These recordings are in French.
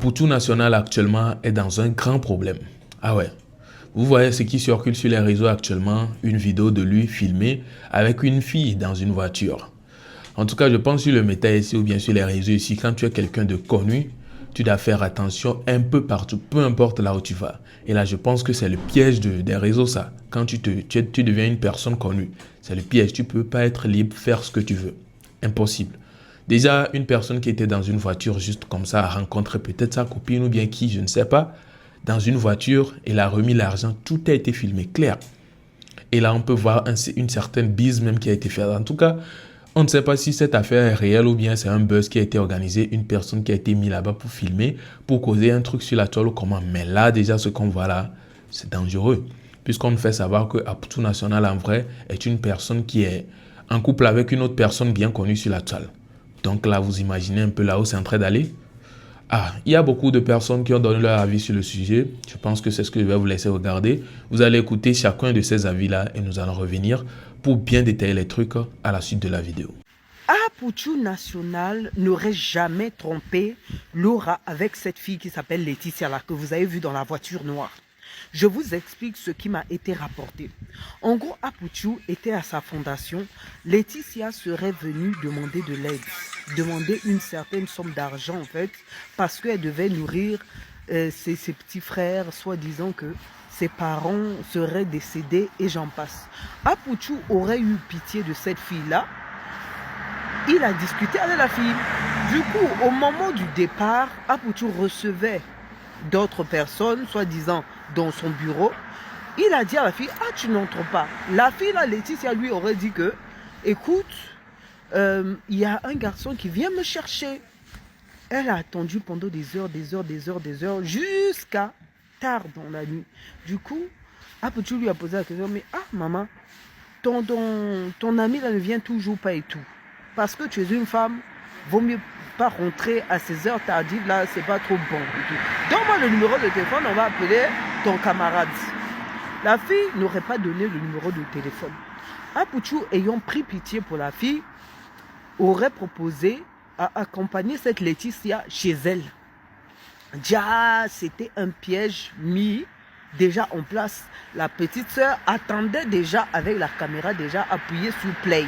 Poutou National actuellement est dans un grand problème. Ah ouais. Vous voyez ce qui circule sur les réseaux actuellement, une vidéo de lui filmée avec une fille dans une voiture. En tout cas, je pense sur le méta ici ou bien sur les réseaux ici, quand tu es quelqu'un de connu, tu dois faire attention un peu partout, peu importe là où tu vas. Et là, je pense que c'est le piège des réseaux, ça. Quand tu deviens une personne connue, c'est le piège. Tu ne peux pas être libre, faire ce que tu veux. Impossible. Déjà, une personne qui était dans une voiture juste comme ça a rencontré peut-être sa copine ou bien qui, je ne sais pas, dans une voiture, elle a remis l'argent, tout a été filmé clair. Et là, on peut voir une certaine bise même qui a été faite. En tout cas, on ne sait pas si cette affaire est réelle ou bien c'est un buzz qui a été organisé, une personne qui a été mise là-bas pour filmer, pour causer un truc sur la toile ou comment. Mais là, déjà, ce qu'on voit là, c'est dangereux. Puisqu'on nous fait savoir que Poutou National, en vrai, est une personne qui est en couple avec une autre personne bien connue sur la toile. Donc là, vous imaginez un peu là où c'est en train d'aller. Ah, il y a beaucoup de personnes qui ont donné leur avis sur le sujet. Je pense que c'est ce que je vais vous laisser regarder. Vous allez écouter chacun de ces avis-là et nous allons revenir pour bien détailler les trucs à la suite de la vidéo. Poutou National n'aurait jamais trompé Laura avec cette fille qui s'appelle Laetitia là, que vous avez vue dans la voiture noire. Je vous explique ce qui m'a été rapporté. En gros, Poutou était à sa fondation. Laetitia serait venue demander de l'aide, demander une certaine somme d'argent en fait, parce qu'elle devait nourrir ses petits frères, soi-disant que ses parents seraient décédés et j'en passe. Poutou aurait eu pitié de cette fille-là. Il a discuté avec la fille. Du coup, au moment du départ, Poutou recevait d'autres personnes, soi-disant dans son bureau. Il a dit à la fille, tu n'entres pas. La fille, la Laetitia, lui aurait dit que, écoute, il y a un garçon qui vient me chercher. Elle a attendu pendant des heures, jusqu'à tard dans la nuit. Du coup, Poutou lui a posé la question, mais maman, ton ami là ne vient toujours pas et tout. Parce que tu es une femme, vaut mieux pas rentrer à ces heures tardives là, c'est pas trop bon. Donne-moi le numéro de téléphone, on va appeler ton camarade. La fille n'aurait pas donné le numéro de téléphone. Poutou, ayant pris pitié pour la fille, aurait proposé à accompagner cette Laetitia chez elle. Déjà, c'était un piège mis déjà en place. La petite sœur attendait déjà avec la caméra déjà appuyée sur play.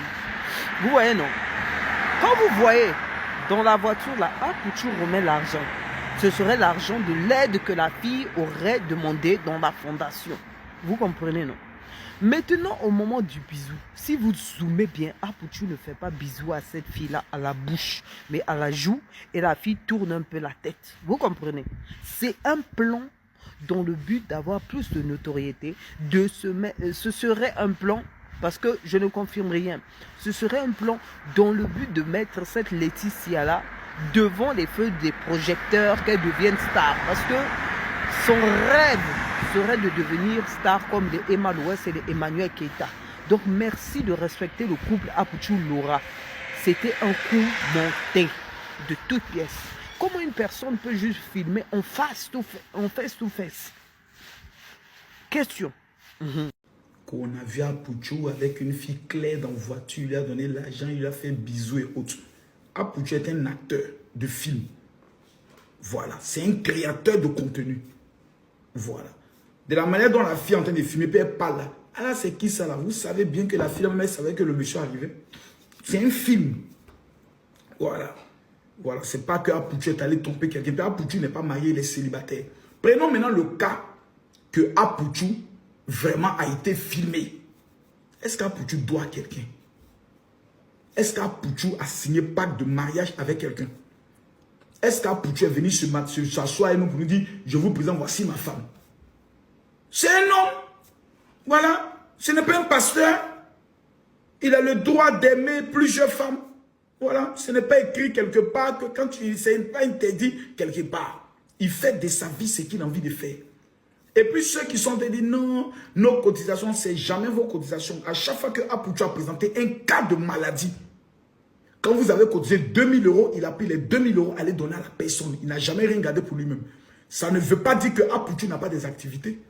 Vous voyez, non? Quand vous voyez dans la voiture, là, Poutou remet l'argent. Ce serait l'argent de l'aide que la fille aurait demandé dans la fondation. Vous comprenez, non? Maintenant, au moment du bisou, si vous zoomez bien, Poutou ne fait pas bisou à cette fille-là à la bouche, mais à la joue, et la fille tourne un peu la tête. Vous comprenez? C'est un plan dans le but d'avoir plus de notoriété. Ce serait un plan, parce que je ne confirme rien, ce serait un plan dans le but de mettre cette Laetitia-là devant les feux des projecteurs, qu'elle devienne star. Parce que son rêve serait de devenir star comme les Emma Louès et les Emmanuel Keita. Donc merci de respecter le couple Poutou-Laura. C'était un coup monté de toutes pièces. Comment une personne peut juste filmer en face to face? Question. Qu'on a vu Poutou avec une fille claire dans la voiture, il lui a donné l'argent, il lui a fait bisous et autres. Poutou est un acteur de film. Voilà, c'est un créateur de contenu. Voilà. De la manière dont la fille est en train de filmer, puis elle parle là. Là, c'est qui ça là? Vous savez bien que la fille, elle savait que le monsieur arrivait. C'est un film. Voilà. Voilà, c'est pas que Poutou est allé tromper quelqu'un. Poutou n'est pas marié, il est célibataire. Prenons maintenant le cas que Poutou vraiment a été filmé. Est-ce qu'Poutou doit quelqu'un? Est-ce qu'Poutou a signé pacte de mariage avec quelqu'un? Est-ce qu'Poutou est venu s'asseoir et nous pour nous dire, je vous présente, voici ma femme? C'est un homme. Voilà. Ce n'est pas un pasteur. Il a le droit d'aimer plusieurs femmes. Voilà. Ce n'est pas écrit quelque part que quand c'est pas interdit quelque part. Il fait de sa vie ce qu'il a envie de faire. Et puis ceux qui sont dit non, nos cotisations, c'est jamais vos cotisations. À chaque fois que Poutou a présenté un cas de maladie, quand vous avez cotisé 2000 €, il a pris les 2000 € à les donner à la personne. Il n'a jamais rien gardé pour lui-même. Ça ne veut pas dire que Poutou n'a pas des activités.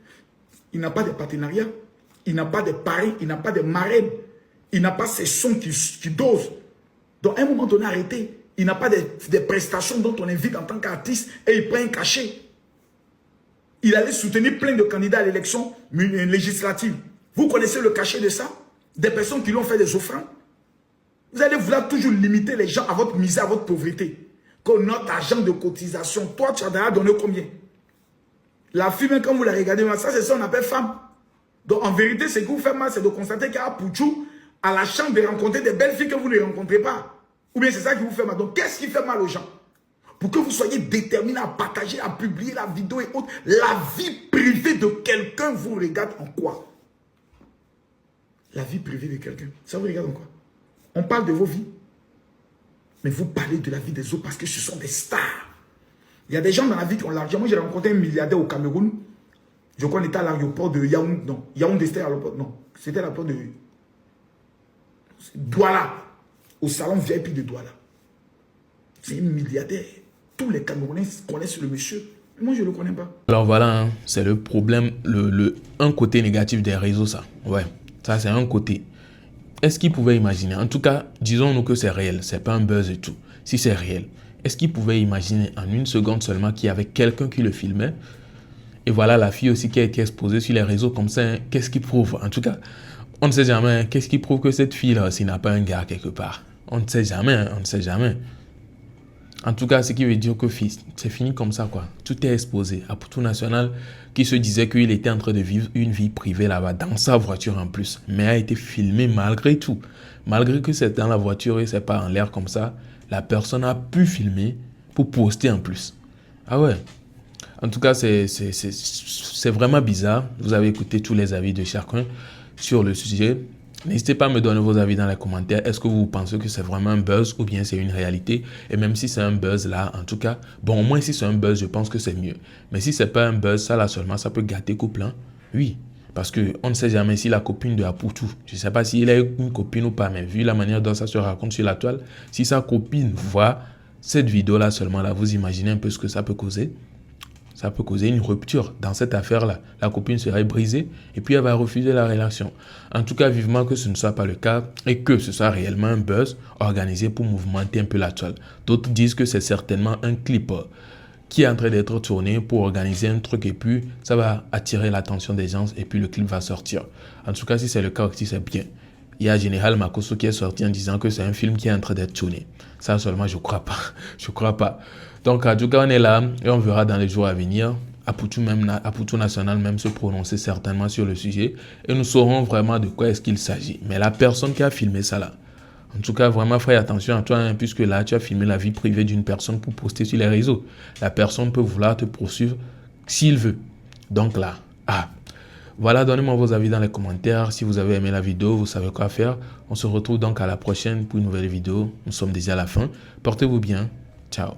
Il n'a pas de partenariat. Il n'a pas de paris. Il n'a pas de marraine. Il n'a pas ses sons qui dosent. Donc, à un moment donné, arrêtez. Il n'a pas des prestations dont on invite en tant qu'artiste et il prend un cachet. Il allait soutenir plein de candidats à l'élection législative. Vous connaissez le cachet de ça? Des personnes qui l'ont fait des offrandes. Vous allez vouloir toujours limiter les gens à votre misère, à votre pauvreté. Comme notre agent de cotisation, toi, tu as donné combien? La fille, même quand vous la regardez, ça, c'est ça qu'on appelle femme. Donc, en vérité, ce qui vous fait mal, c'est de constater qu'à Pouchou, à la chambre, de rencontrer des belles filles que vous ne rencontrez pas. Ou bien c'est ça qui vous fait mal. Donc, qu'est-ce qui fait mal aux gens? Pour que vous soyez déterminés à partager, à publier la vidéo et autres. La vie privée de quelqu'un vous regarde en quoi? La vie privée de quelqu'un, ça vous regarde en quoi? On parle de vos vies. Mais vous parlez de la vie des autres parce que ce sont des stars. Il y a des gens dans la vie qui ont l'argent. Moi, j'ai rencontré un milliardaire au Cameroun. Je crois qu'on était à l'aéroport de Yaoundé. Non, Yaoundé, c'était à l'aéroport. Non, c'était à l'aéroport de Douala. Au salon VIP de Douala. C'est un milliardaire. Tous les Camerounais connaissent le monsieur. Moi, je ne le connais pas. Alors voilà, hein, c'est le problème, un côté négatif des réseaux, ça. Ouais, ça c'est un côté. Est-ce qu'il pouvait imaginer, en tout cas, disons-nous que c'est réel, c'est pas un buzz et tout. Si c'est réel, est-ce qu'il pouvait imaginer en une seconde seulement qu'il y avait quelqu'un qui le filmait? Et voilà la fille aussi qui a été exposée sur les réseaux comme ça. Hein, qu'est-ce qui prouve? En tout cas, on ne sait jamais. Hein, qu'est-ce qui prouve que cette fille-là, s'il n'a pas un gars quelque part? On ne sait jamais, hein, on ne sait jamais. En tout cas, ce qui veut dire que c'est fini comme ça, quoi. Tout est exposé. Aputu National, qui se disait qu'il était en train de vivre une vie privée là-bas, dans sa voiture en plus, mais a été filmé malgré tout. Malgré que c'est dans la voiture et c'est pas en l'air comme ça, la personne a pu filmer pour poster en plus. Ah ouais. En tout cas, c'est vraiment bizarre. Vous avez écouté tous les avis de chacun sur le sujet. N'hésitez pas à me donner vos avis dans les commentaires. Est-ce que vous pensez que c'est vraiment un buzz ou bien c'est une réalité? Et même si c'est un buzz là, en tout cas, bon, au moins si c'est un buzz, je pense que c'est mieux. Mais si c'est pas un buzz, ça là seulement, ça peut gâter couple, hein? Oui. Parce qu'on ne sait jamais si la copine de Aputu, je ne sais pas s'il a une copine ou pas, mais vu la manière dont ça se raconte sur la toile, si sa copine voit cette vidéo-là seulement, là, vous imaginez un peu ce que ça peut causer? Ça peut causer une rupture dans cette affaire-là. La copine serait brisée et puis elle va refuser la relation. En tout cas, vivement que ce ne soit pas le cas et que ce soit réellement un buzz organisé pour mouvementer un peu la toile. D'autres disent que c'est certainement un clip qui est en train d'être tourné pour organiser un truc et puis ça va attirer l'attention des gens et puis le clip va sortir. En tout cas, si c'est le cas aussi, c'est bien. Il y a Général Makosso qui est sorti en disant que c'est un film qui est en train d'être tourné. Ça seulement, je crois pas. Je crois pas. Donc, en tout cas, on est là et on verra dans les jours à venir. Aputu National même se prononcer certainement sur le sujet et nous saurons vraiment de quoi est-ce qu'il s'agit. Mais la personne qui a filmé ça là, en tout cas, vraiment, fais attention à toi, hein, puisque là, tu as filmé la vie privée d'une personne pour poster sur les réseaux. La personne peut vouloir te poursuivre s'il veut. Donc là, voilà, donnez-moi vos avis dans les commentaires. Si vous avez aimé la vidéo, vous savez quoi faire. On se retrouve donc à la prochaine pour une nouvelle vidéo. Nous sommes déjà à la fin. Portez-vous bien. Ciao.